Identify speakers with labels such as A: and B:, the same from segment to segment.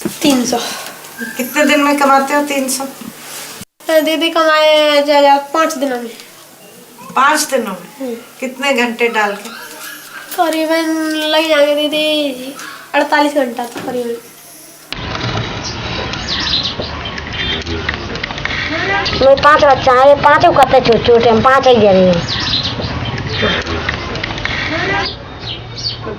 A: 300।
B: कितने दिन में कमाते हो 300?
A: दीदी कमाए जा 5 दिनों में।
B: 5 दिनों में? कितने घंटे डाल के?
A: करीबन लग जाएंगे दीदी 48 घंटा तो करीबन।
C: मेरे 5 बच्चा है, ये 5 करते छोटे हम 5 ही गिरे हैं।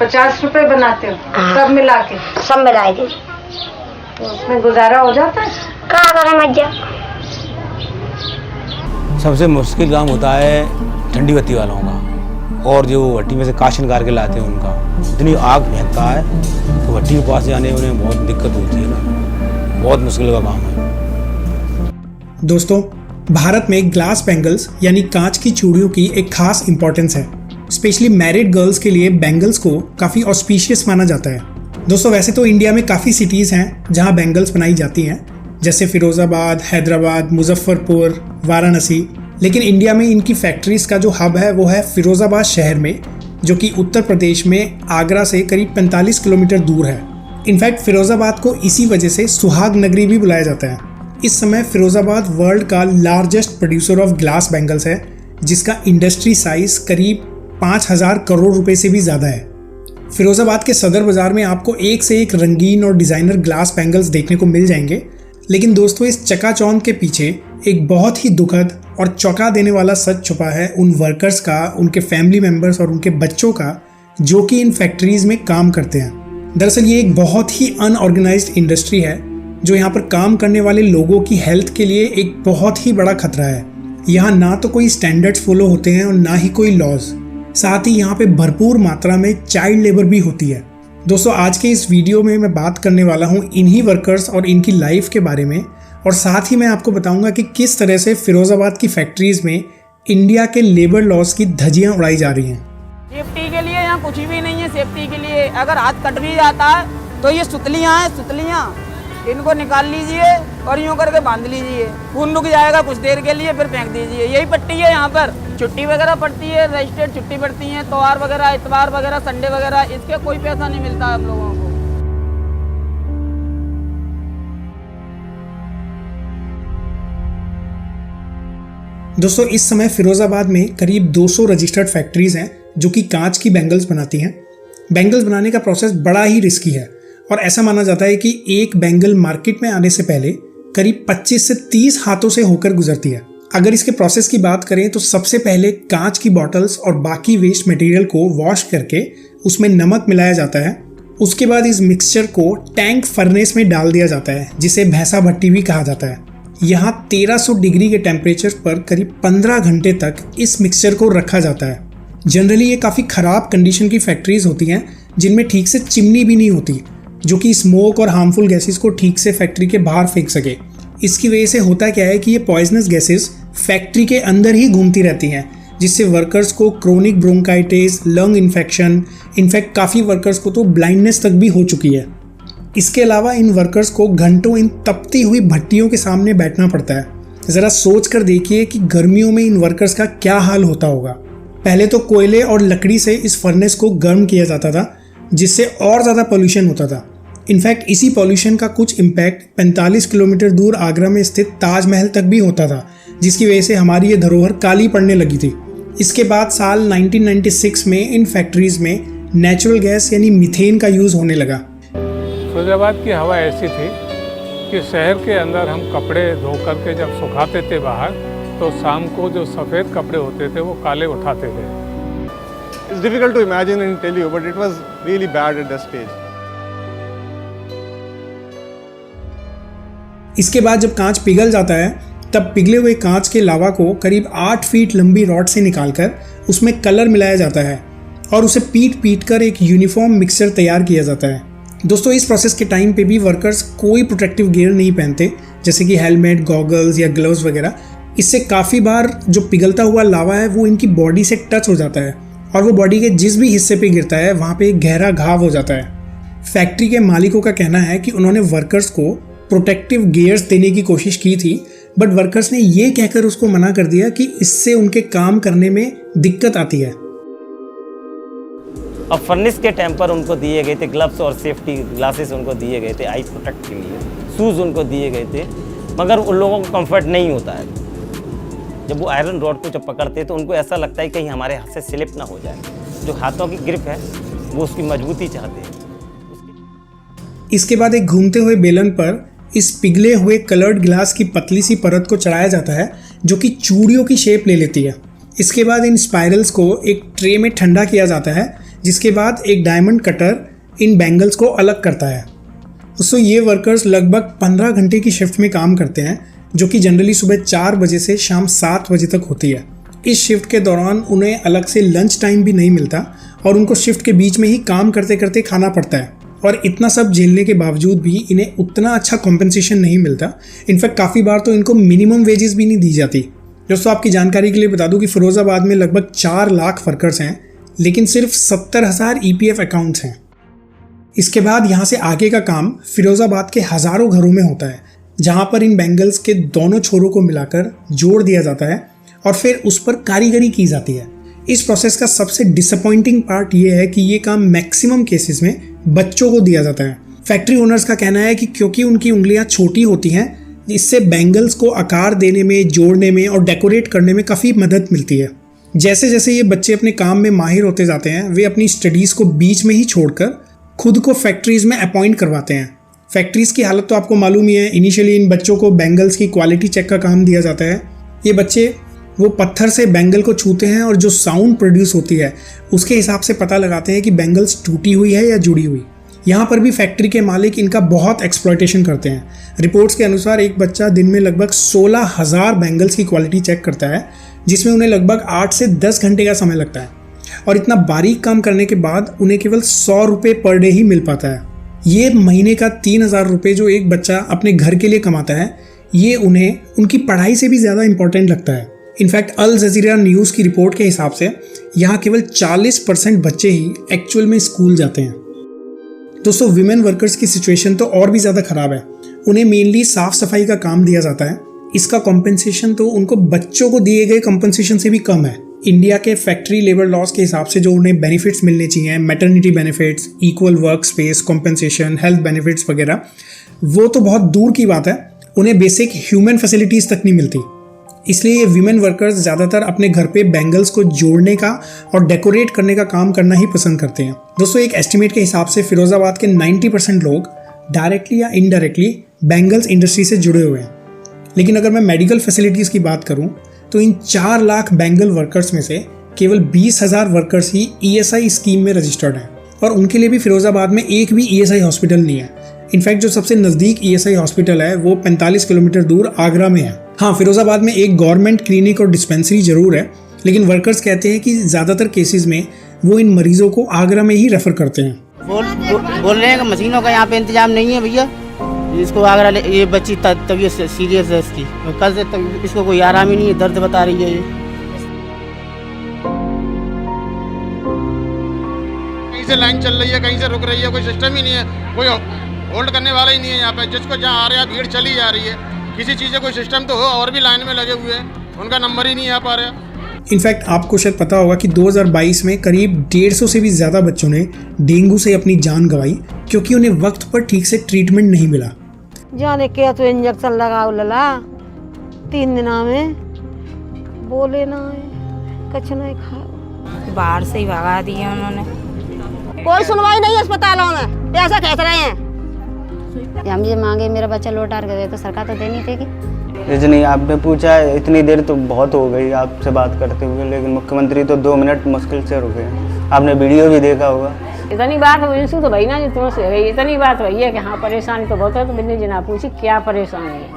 B: 50 रुपए बनाते हो?
C: हाँ।
B: सब मिला के?
C: सब मिलाए थे।
B: तो उसमें गुजारा हो जाता है?
C: क्या करें मज्जा।
D: सबसे मुश्किल काम होता है ठंडी बत्ती वालों का, और जो भट्टी में से काश निकाल के लाते हैं उनका। इतनी आग फेंकता है तो भट्टी के पास जाने में उन्हें बहुत दिक्कत होती है ना, बहुत मुश्किल का काम है।
E: दोस्तों, भारत में ग्लास बैंगल्स यानी कांच की चूड़ियों की एक खास इंपॉर्टेंस है। स्पेशली मैरिड गर्ल्स के लिए बैंगल्स को काफ़ी ऑस्पिशियस माना जाता है। दोस्तों, वैसे तो इंडिया में काफ़ी सिटीज़ हैं जहां बैंगल्स बनाई जाती हैं, जैसे फिरोज़ाबाद, हैदराबाद, मुजफ्फरपुर, वाराणसी। लेकिन इंडिया में इनकी फैक्ट्रीज का जो हब है वो है फिरोज़ाबाद शहर में, जो कि उत्तर प्रदेश में आगरा से करीब 45 किलोमीटर दूर है। इनफैक्ट फिरोज़ाबाद को इसी वजह से सुहाग नगरी भी बुलाया जाता है। इस समय फिरोज़ाबाद वर्ल्ड का largest producer of glass bangles है, जिसका इंडस्ट्री साइज करीब 5000 करोड़ रुपए से भी ज़्यादा है। फिरोज़ाबाद के सदर बाज़ार में आपको एक से एक रंगीन और डिज़ाइनर ग्लास बैंगल्स देखने को मिल जाएंगे। लेकिन दोस्तों, इस चकाचौंध के पीछे एक बहुत ही दुखद और चौंका देने वाला सच छुपा है उन वर्कर्स का, उनके फैमिली मेम्बर्स और उनके बच्चों का, जो कि इन फैक्ट्रीज़ में काम करते हैं। दरअसल ये एक बहुत ही अनऑर्गेनाइज्ड इंडस्ट्री है, जो यहाँ पर काम करने वाले लोगों की हेल्थ के लिए एक बहुत ही बड़ा खतरा है। यहाँ ना तो कोई स्टैंडर्ड्स फॉलो होते हैं और ना ही कोई लॉज। साथ ही यहाँ पे भरपूर मात्रा में चाइल्ड लेबर भी होती है। दोस्तों, आज के इस वीडियो में मैं बात करने वाला हूँ इन्हीं वर्कर्स और इनकी लाइफ के बारे में, और साथ ही मैं आपको बताऊंगा कि किस तरह से फिरोज़ाबाद की फैक्ट्रीज में इंडिया के लेबर लॉज की धज्जियां उड़ाई जा रही हैं।
F: सेफ्टी के लिए यहाँ कुछ भी नहीं है। सेफ्टी के लिए अगर हाथ कट भी जाता है तो ये सुतलियाँ हैं, सुतलियाँ इनको निकाल लीजिए और यूँ करके बांध लीजिए। खून रुक जाएगा कुछ देर के लिए, फिर फेंक दीजिए। यही पट्टी है यहाँ पर। छुट्टी वगैरह पड़ती है, रजिस्टर्ड छुट्टी पड़ती है, त्योहार वगैरह, इतवार वगैरह, संडे वगैरह, इसके कोई पैसा नहीं मिलता हम लोगों को।
E: दोस्तों, इस समय फिरोज़ाबाद में करीब 200 रजिस्टर्ड फैक्ट्रीज हैं जो कि कांच की बैंगल्स बनाती हैं। बैंगल्स बनाने का प्रोसेस बड़ा ही रिस्की है, और ऐसा माना जाता है कि एक बैंगल मार्केट में आने से पहले करीब 25 से 30 हाथों से होकर गुजरती है। अगर इसके प्रोसेस की बात करें तो सबसे पहले कांच की बॉटल्स और बाकी वेस्ट मटेरियल को वॉश करके उसमें नमक मिलाया जाता है। उसके बाद इस मिक्सचर को टैंक फर्नेस में डाल दिया जाता है, जिसे भैंसा भट्टी भी कहा जाता है। यहाँ 1300 डिग्री के टेम्परेचर पर करीब 15 घंटे तक इस मिक्सचर को रखा जाता है। जनरली ये काफ़ी ख़राब कंडीशन की फैक्ट्रीज होती हैं जिनमें ठीक से चिमनी भी नहीं होती, जो कि स्मोक और हार्मफुल गैसेस को ठीक से फैक्ट्री के बाहर फेंक सके। इसकी वजह से होता क्या है कि ये पॉइजनस गैसेस फैक्ट्री के अंदर ही घूमती रहती हैं, जिससे वर्कर्स को chronic bronchitis, lung infection, in fact काफ़ी वर्कर्स को तो ब्लाइंडनेस तक भी हो चुकी है। इसके अलावा इन वर्कर्स को घंटों इन तपती हुई भट्टियों के सामने बैठना पड़ता है। ज़रा सोच कर देखिए कि गर्मियों में इन वर्कर्स का क्या हाल होता होगा। पहले तो कोयले और लकड़ी से इस फर्नेस को गर्म किया जाता था, जिससे और ज़्यादा पोल्यूशन होता था। इनफैक्ट इसी पोल्यूशन का कुछ इम्पैक्ट 45 किलोमीटर दूर आगरा में स्थित ताजमहल तक भी होता था, जिसकी वजह से हमारी ये धरोहर काली पड़ने लगी थी। इसके बाद साल 1996 में इन फैक्ट्रीज में नेचुरल गैस यानी मीथेन का यूज़ होने लगा।
G: फिरोज़ाबाद की हवा ऐसी थी कि शहर के अंदर हम कपड़े धो करके जब सुखाते थे बाहर, तो शाम को जो सफ़ेद कपड़े होते थे वो काले उठाते थे।
H: It's difficult to imagine and tell you, but it was really bad at that stage.
E: इसके बाद जब कांच पिघल जाता है, तब पिघले हुए कांच के लावा को करीब 8 फीट लंबी रॉड से निकालकर उसमें कलर मिलाया जाता है और उसे पीट कर एक यूनिफॉर्म मिक्सचर तैयार किया जाता है। दोस्तों, इस प्रोसेस के टाइम पे भी वर्कर्स कोई प्रोटेक्टिव गियर नहीं पहनते, जैसे कि हेलमेट, गॉगल्स या ग्लव्स वगैरह। इससे काफ़ी बार जो पिघलता हुआ लावा है वो इनकी बॉडी से टच हो जाता है और वो बॉडी के जिस भी हिस्से पे गिरता है वहाँ पे एक गहरा घाव हो जाता है। फैक्ट्री के मालिकों का कहना है कि उन्होंने वर्कर्स को प्रोटेक्टिव गियर्स देने की कोशिश की थी, बट वर्कर्स ने ये कहकर उसको मना कर दिया कि इससे उनके काम करने में दिक्कत आती है।
I: और फर्नेस के टाइम पर उनको दिए गए थे ग्लव्स और सेफ्टी ग्लासेस उनको दिए गए थे आई प्रोटेक्ट के लिए, शूज़ उनको दिए गए थे, मगर उन लोगों को कंफर्ट नहीं होता है। जब वो आयरन रॉड को जब पकड़ते हैं तो उनको ऐसा लगता है कहीं हमारे हाथ से स्लिप ना हो जाए। जो हाथों की ग्रिप है वो उसकी मजबूती चाहते हैं।
E: इसके बाद एक घूमते हुए बेलन पर इस पिघले हुए कलर्ड ग्लास की पतली सी परत को चढ़ाया जाता है जो कि चूड़ियों की शेप ले लेती है। इसके बाद इन स्पाइरल्स को एक ट्रे में ठंडा किया जाता है, जिसके बाद एक डायमंड कटर इन बैंगल्स को अलग करता है। दोस्तों ये वर्कर्स लगभग 15 घंटे की शिफ्ट में काम करते हैं, जो कि जनरली सुबह 4 बजे से शाम 7 बजे तक होती है। इस शिफ्ट के दौरान उन्हें अलग से लंच टाइम भी नहीं मिलता और उनको शिफ्ट के बीच में ही काम करते करते खाना पड़ता है। और इतना सब झेलने के बावजूद भी इन्हें उतना अच्छा कॉम्पेंसेशन नहीं मिलता। इनफैक्ट काफ़ी बार तो इनको मिनिमम वेजेस भी नहीं दी जाती। दोस्तों आपकी जानकारी के लिए बता दूं कि फिरोज़ाबाद में लगभग 4 लाख वर्कर्स हैं, लेकिन सिर्फ 70,000 EPF अकाउंट्स हैं। इसके बाद यहाँ से आगे का काम फिरोज़ाबाद के हज़ारों घरों में होता है, जहाँ पर इन बैंगल्स के दोनों छोरों को मिलाकर जोड़ दिया जाता है और फिर उस पर कारीगरी की जाती है। इस प्रोसेस का सबसे डिसअपॉइंटिंग पार्ट ये है कि ये काम मैक्सिमम केसेस में बच्चों को दिया जाता है। फैक्ट्री ओनर्स का कहना है कि क्योंकि उनकी उंगलियां छोटी होती हैं, इससे बैंगल्स को आकार देने में, जोड़ने में और डेकोरेट करने में काफ़ी मदद मिलती है। जैसे जैसे ये बच्चे अपने काम में माहिर होते जाते हैं, वे अपनी स्टडीज़ को बीच में ही छोड़कर खुद को फैक्ट्रीज़ में अपॉइंट करवाते हैं। फैक्ट्रीज़ की हालत तो आपको मालूम ही है। इनिशियली इन बच्चों को बैंगल्स की क्वालिटी चेक का काम दिया जाता है। ये बच्चे वो पत्थर से बैंगल को छूते हैं और जो साउंड प्रोड्यूस होती है उसके हिसाब से पता लगाते हैं कि बैंगल्स टूटी हुई है या जुड़ी हुई। यहाँ पर भी फैक्ट्री के मालिक इनका बहुत एक्सप्लॉयटेशन करते हैं। रिपोर्ट्स के अनुसार एक बच्चा दिन में लगभग 16,000 बैंगल्स की क्वालिटी चेक करता है, जिसमें उन्हें लगभग 8 से 10 घंटे का समय लगता है। और इतना बारीक काम करने के बाद उन्हें केवल 100 रुपये पर डे ही मिल पाता है। ये महीने का 3,000 रुपये जो एक बच्चा अपने घर के लिए कमाता है, ये उन्हें उनकी पढ़ाई से भी ज़्यादा इंपॉर्टेंट लगता है। इनफैक्ट अल जजीरा न्यूज़ की रिपोर्ट के हिसाब से यहाँ केवल 40% बच्चे ही एक्चुअल में स्कूल जाते हैं। दोस्तों विमेन वर्कर्स की सिचुएशन तो और भी ज़्यादा ख़राब है। उन्हें मेनली साफ़ सफाई का काम दिया जाता है। इसका कॉम्पेंसेशन तो उनको बच्चों को दिए गए कॉम्पेंसेशन से भी कम है। इंडिया के फैक्ट्री लेबर लॉज के हिसाब से जो उन्हें बेनिफिट्स मिलने चाहिए, maternity benefits, equal work space compensation, health benefits वगैरह, वो तो बहुत दूर की बात है। उन्हें बेसिक ह्यूमन फैसिलिटीज़ तक नहीं मिलती। इसलिए ये वीमेन वर्कर्स ज़्यादातर अपने घर पे बैंगल्स को जोड़ने का और डेकोरेट करने का काम करना ही पसंद करते हैं। दोस्तों एक एस्टिमेट के हिसाब से फिरोज़ाबाद के 90% लोग डायरेक्टली या इनडायरेक्टली बैंगल्स इंडस्ट्री से जुड़े हुए हैं। लेकिन अगर मैं मेडिकल फैसिलिटीज़ की बात करूं तो इन 4 लाख बैंगल वर्कर्स में से केवल 20,000 वर्कर्स ही ESI स्कीम में रजिस्टर्ड हैं और उनके लिए भी फिरोज़ाबाद में एक भी ESI हॉस्पिटल नहीं है। इनफैक्ट जो सबसे नज़दीक ESI हॉस्पिटल है वो 45 किलोमीटर दूर आगरा में है। हाँ, फिरोज़ाबाद में एक गवर्नमेंट क्लिनिक और डिस्पेंसरी ज़रूर है, लेकिन वर्कर्स कहते हैं कि ज़्यादातर केसेस में वो इन मरीजों को आगरा में ही रेफ़र करते हैं।
F: बोल रहे हैं कि मशीनों का यहाँ पे इंतजाम नहीं है भैया, इसको आगरा ये बच्ची तबीयत सीरियस है इसकी, कल से इसको कोई आराम ही नहीं है, दर्द बता रही है ये।
J: कहीं से लाइन चल रही है, कहीं से रुक रही है, कोई सिस्टम ही नहीं है, कोई होल्ड करने वाला ही नहीं है यहाँ पे। जिसको जहाँ आ रहा है भीड़ चली जा रही है। किसी चीज़ का कोई सिस्टम तो हो, और भी लाइन में लगे हुए हैं, उनका नंबर ही नहीं आ पा रहा।
E: इनफैक्ट आपको शायद पता होगा कि 2022 में करीब 150 से भी ज़्यादा बच्चों ने डेंगू से अपनी जान गंवाई, क्योंकि उन्हें वक्त पर ठीक से ट्रीटमेंट नहीं मिला।
C: जाने क्या तो इंजेक्शन लगाओ लला 3 दिना में, बोले ना कुछ नहीं खाओ,
K: बाहर से ही भगा दिए उन्होंने।
C: कोई सुनवाई नहीं अस्पतालों में, पैसा खेच रहे हैं। हम ये मांगे मेरा बच्चा लौटा के दे तो सरकार तो देनी देगी।
L: रजनी आपने पूछा इतनी देर तो बहुत हो गई आपसे बात करते हुए, लेकिन मुख्यमंत्री तो 2 मिनट मुश्किल से रुके। आपने वीडियो भी देखा होगा।
M: इतनी बात हुई तो भाई ना जी तुमसे इतनी बात हुई है कि हाँ परेशानी तो बहुत है। तो मैंने जना पूछी क्या परेशानी है,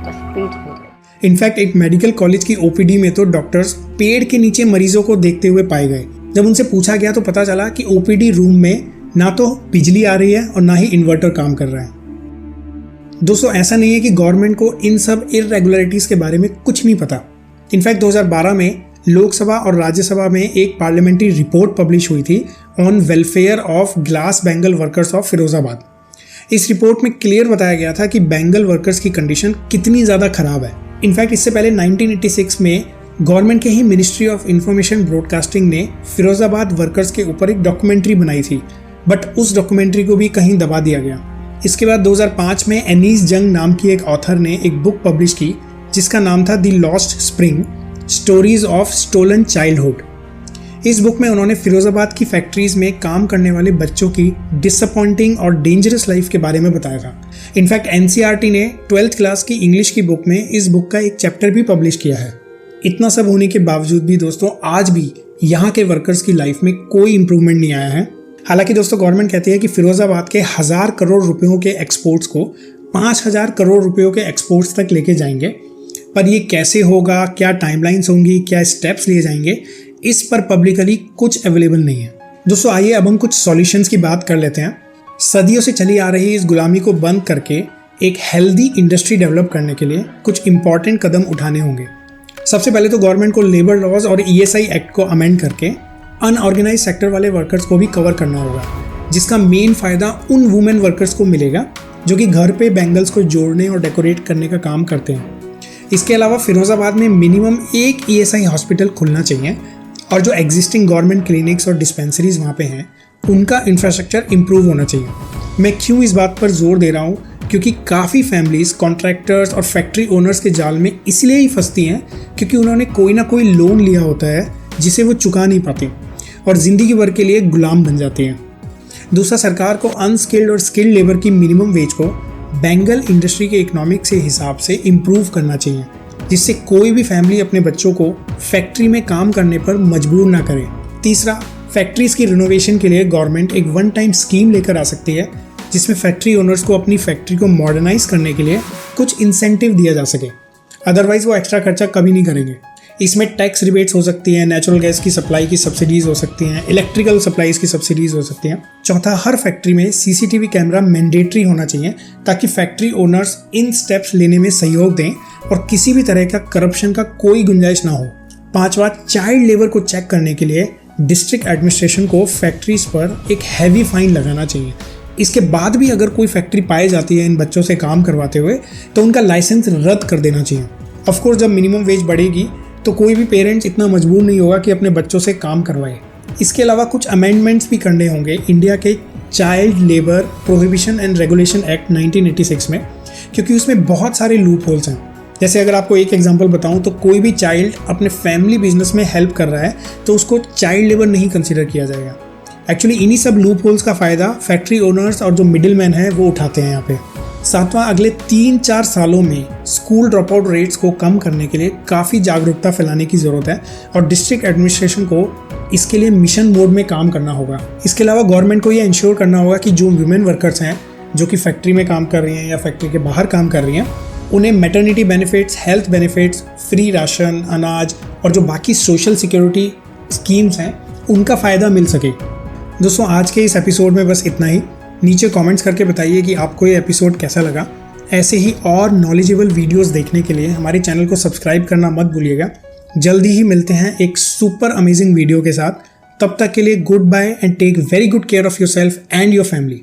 M: बस पीठ पे।
E: इनफैक्ट एक मेडिकल कॉलेज की OPD में तो डॉक्टर्स पेड़ के नीचे मरीजों को देखते हुए पाए गए। जब उनसे पूछा गया तो पता चला कि OPD रूम में ना तो बिजली आ रही है और ना ही इन्वर्टर काम कर रहा है। दोस्तों ऐसा नहीं है कि गवर्नमेंट को इन सब इरेगुलरिटीज़ के बारे में कुछ नहीं पता। इनफैक्ट 2012 में लोकसभा और राज्यसभा में एक पार्लियामेंट्री रिपोर्ट पब्लिश हुई थी on welfare of glass bangle workers of Firozabad. इस रिपोर्ट में क्लियर बताया गया था कि बैंगल वर्कर्स की कंडीशन कितनी ज़्यादा ख़राब है। इनफैक्ट इससे पहले 1986 में गवर्नमेंट के ही मिनिस्ट्री ऑफ इंफॉर्मेशन ब्रॉडकास्टिंग ने फिरोजाबाद वर्कर्स के ऊपर एक डॉक्यूमेंट्री बनाई थी, बट उस डॉक्यूमेंट्री को भी कहीं दबा दिया गया। इसके बाद 2005 में एनीस जंग नाम की एक ऑथर ने एक बुक पब्लिश की जिसका नाम था the lost spring, stories of stolen childhood. इस बुक में उन्होंने फिरोजाबाद की फैक्ट्रीज में काम करने वाले बच्चों की डिसअपॉइंटिंग और डेंजरस लाइफ के बारे में बताया था। इनफैक्ट एनसीईआरटी ने 12th क्लास की इंग्लिश की बुक में इस बुक का एक चैप्टर भी पब्लिश किया है। इतना सब होने के बावजूद भी दोस्तों आज भी यहाँ के वर्कर्स की लाइफ में कोई इंप्रूवमेंट नहीं आया है। हालांकि दोस्तों गवर्नमेंट कहती है कि फिरोजाबाद के 1000 करोड़ रुपयों के एक्सपोर्ट्स को 5000 करोड़ रुपयों के एक्सपोर्ट्स तक लेके जाएंगे, पर ये कैसे होगा, क्या टाइमलाइंस होंगी, क्या स्टेप्स लिए जाएंगे, इस पर पब्लिकली कुछ अवेलेबल नहीं है। दोस्तों आइए अब हम कुछ सॉल्यूशंस की बात कर लेते हैं। सदियों से चली आ रही इस गुलामी को बंद करके एक हेल्दी इंडस्ट्री डेवलप करने के लिए कुछ इंपॉर्टेंट कदम उठाने होंगे। सबसे पहले तो गवर्नमेंट को लेबर लॉज और ESI एक्ट को अमेंड करके अनऑर्गेनाइज सेक्टर वाले वर्कर्स को भी कवर करना होगा, जिसका मेन फायदा उन वुमेन वर्कर्स को मिलेगा जो कि घर पे बैंगल्स को जोड़ने और डेकोरेट करने का काम करते हैं। इसके अलावा फिरोजाबाद में मिनिमम एक ESI हॉस्पिटल खुलना चाहिए और जो एग्जिस्टिंग गवर्नमेंट क्लिनिक्स और डिस्पेंसरीज वहाँ पे हैं उनका इंफ्रास्ट्रक्चर इम्प्रूव होना चाहिए। मैं क्यों इस बात पर जोर दे रहा हूँ, क्योंकि काफ़ी फैमिलीज कॉन्ट्रैक्टर्स और फैक्ट्री ओनर्स के जाल में इसलिए ही फंसती हैं क्योंकि उन्होंने कोई ना कोई लोन लिया होता है जिसे वो चुका नहीं पाती और ज़िंदगी भर के लिए गुलाम बन जाती हैं। दूसरा, सरकार को अनस्किल्ड और स्किल्ड लेबर की मिनिमम वेज को बेंगल इंडस्ट्री के इकोनॉमिक से हिसाब से इम्प्रूव करना चाहिए, जिससे कोई भी फैमिली अपने बच्चों को फैक्ट्री में काम करने पर मजबूर ना करे। तीसरा, फैक्ट्रीज की रिनोवेशन के लिए गवर्नमेंट एक वन टाइम स्कीम लेकर आ सकती है जिसमें फैक्ट्री ओनर्स को अपनी फैक्ट्री को मॉडर्नाइज करने के लिए कुछ इंसेंटिव दिया जा सके, अदरवाइज वो एक्स्ट्रा खर्चा कभी नहीं करेंगे। इसमें टैक्स रिबेट्स हो सकती हैं, नेचुरल गैस की सप्लाई की सब्सिडीज़ हो सकती हैं, इलेक्ट्रिकल सप्लाईज की सब्सिडीज़ हो सकती हैं। चौथा, हर फैक्ट्री में CCTV कैमरा मैंडेटरी होना चाहिए ताकि फैक्ट्री ओनर्स इन स्टेप्स लेने में सहयोग दें और किसी भी तरह का करप्शन का कोई गुंजाइश ना हो। पांचवा, चाइल्ड लेबर को चेक करने के लिए डिस्ट्रिक्ट एडमिनिस्ट्रेशन को फैक्ट्रीज पर एक हैवी फाइन लगाना चाहिए। इसके बाद भी अगर कोई फैक्ट्री पाई जाती है इन बच्चों से काम करवाते हुए तो उनका लाइसेंस रद्द कर देना चाहिए। ऑफकोर्स जब मिनिमम वेज बढ़ेगी तो कोई भी पेरेंट्स इतना मजबूर नहीं होगा कि अपने बच्चों से काम करवाए। इसके अलावा कुछ अमेंडमेंट्स भी करने होंगे इंडिया के child labour prohibition and regulation act 1986 में, क्योंकि उसमें बहुत सारे लूप होल्स हैं। जैसे अगर आपको एक एग्जांपल बताऊं तो कोई भी चाइल्ड अपने फैमिली बिजनेस में हेल्प कर रहा है तो उसको चाइल्ड लेबर नहीं कंसिडर किया जाएगा। एक्चुअली इन्हीं सब लूप होल्स का फ़ायदा फैक्ट्री ओनर्स और जो मिडिल मैन है वो उठाते हैं यहाँ पे। सातवां, अगले 3-4 सालों में स्कूल ड्रॉप आउट रेट्स को कम करने के लिए काफ़ी जागरूकता फैलाने की ज़रूरत है और डिस्ट्रिक्ट एडमिनिस्ट्रेशन को इसके लिए मिशन मोड में काम करना होगा। इसके अलावा गवर्नमेंट को ये इंश्योर करना होगा कि जो वुमेन वर्कर्स हैं जो कि फैक्ट्री में काम कर रही हैं या फैक्ट्री के बाहर काम कर रही हैं उन्हें maternity benefits, health benefits, free ration, अनाज और जो बाकी सोशल सिक्योरिटी स्कीम्स हैं उनका फ़ायदा मिल सके। दोस्तों आज के इस एपिसोड में बस इतना ही। नीचे कमेंट्स करके बताइए कि आपको ये एपिसोड कैसा लगा। ऐसे ही और नॉलेजेबल वीडियोस देखने के लिए हमारे चैनल को सब्सक्राइब करना मत भूलिएगा। जल्दी ही मिलते हैं एक सुपर अमेजिंग वीडियो के साथ। तब तक के लिए goodbye and take very good care of yourself and your family.